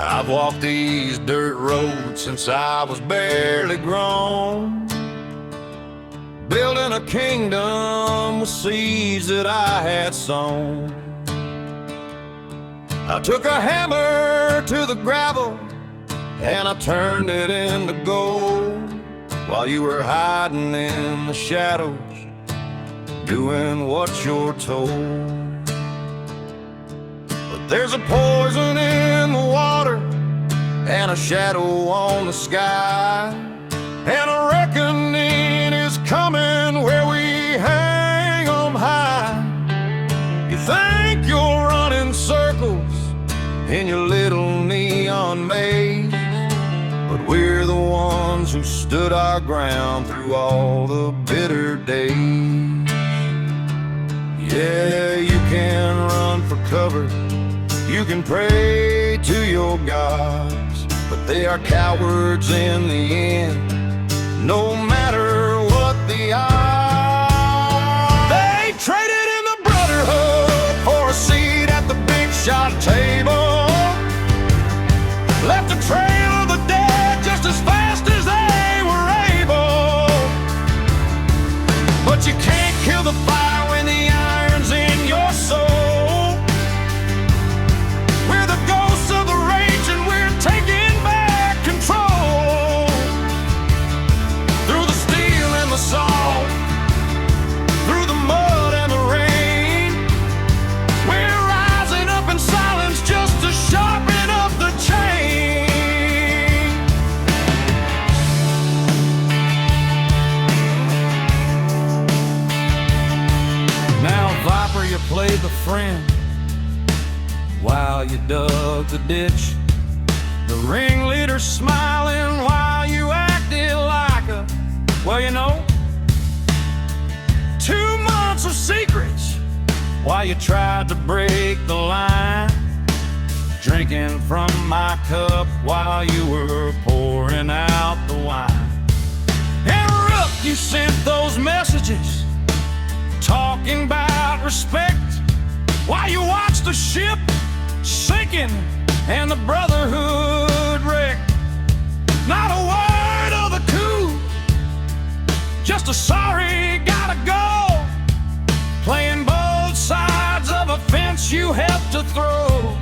I've walked these dirt roads since I was barely grown, building a kingdom with seeds that I had sown. I took a hammer to the gravel and I turned it into gold, while you were hiding in the shadows, doing what you're told. But there's a poison in the water and a shadow on the sky, and a reckoning is coming where we hang 'em high. You think you'll run in circles in your little neon maze, but we're the ones who stood our ground through all the bitter days. Yeah, you can run for cover, you can pray to your gods, but they are cowards in the end, no matter what the odds. They traded in the brotherhood for a seat at the big shot table, left a trail of the dead just as fast as they were able. But you can't kill the fire when the iron's in your soul. We're the ghosts of the rage and we're taking back control. Through the steel and the salt, through the mud and the rain, we're rising up in silence just to sharpen up the chain. Now, Viper, you played the friend while you dug the ditch, the ringleader smiling while you acted like a, well, you know, 2 months of secrets while you tried to break the line, drinking from my cup while you were pouring out the wine. And Rook, you sent those messages talking about respect while you watched the ship sinking and the brotherhood wreck. Not a word of the coup, just a sorry, gotta go, playing both sides of a fence you helped to throw.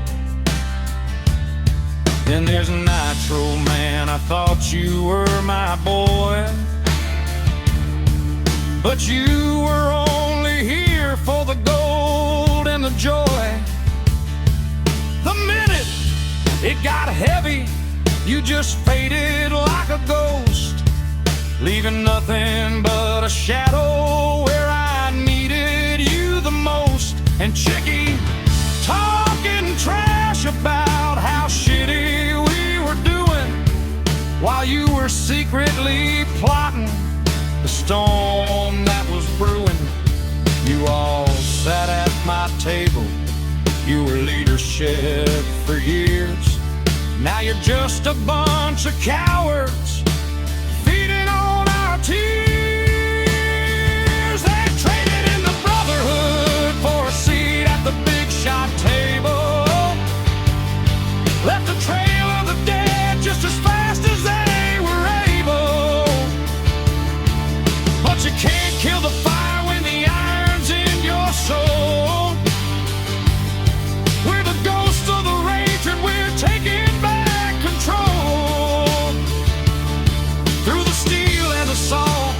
Then there's Nitro, man, I thought you were my boy, but you were only here for the gold and the joy. The minute it got heavy, you just faded like a ghost, leaving nothing but a shadow where I needed you the most. And Chicky talking trash about how shitty we were doing while you were secretly plotting the storm that was brewing. You all sat at my table, you were leadership for years. Now you're just a bunch of cowards feeding on our tears. They traded in the brotherhood for a seat at the big shot table, left a trail of the dead just as fast as they were able. But you can't kill the fire when the iron's in your soul. We're the ghosts of the rage and we're taking back control. Through the steel and the salt,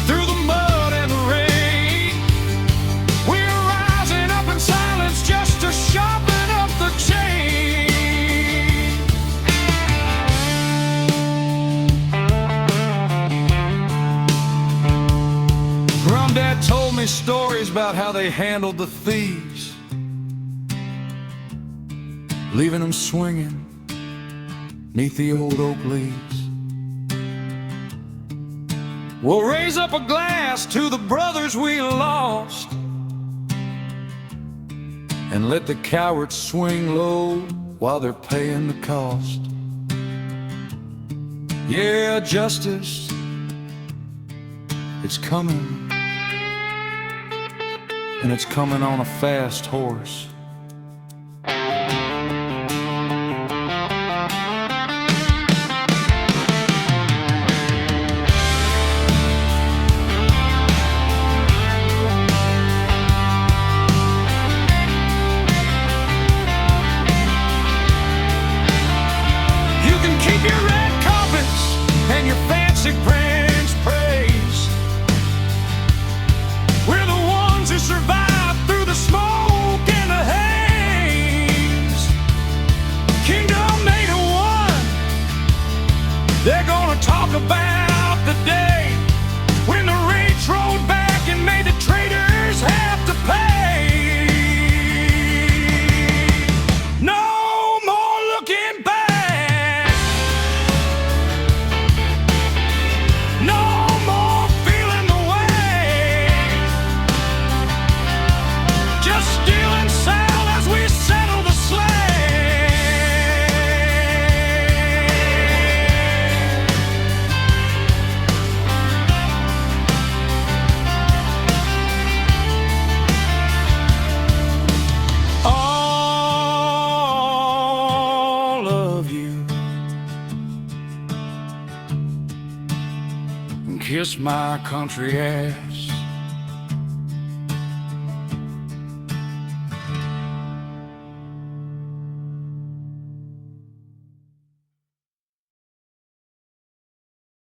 through the mud and the rain, we're rising up in silence just to sharpen up the chain. Granddad told me stories about how they handled the thieves, leaving them swinging neath the old oak leaves. We'll raise up a glass to the brothers we lost, and let the cowards swing low while they're paying the cost. Yeah, justice, it's coming, and it's coming on a fast horse. kiss my country ass.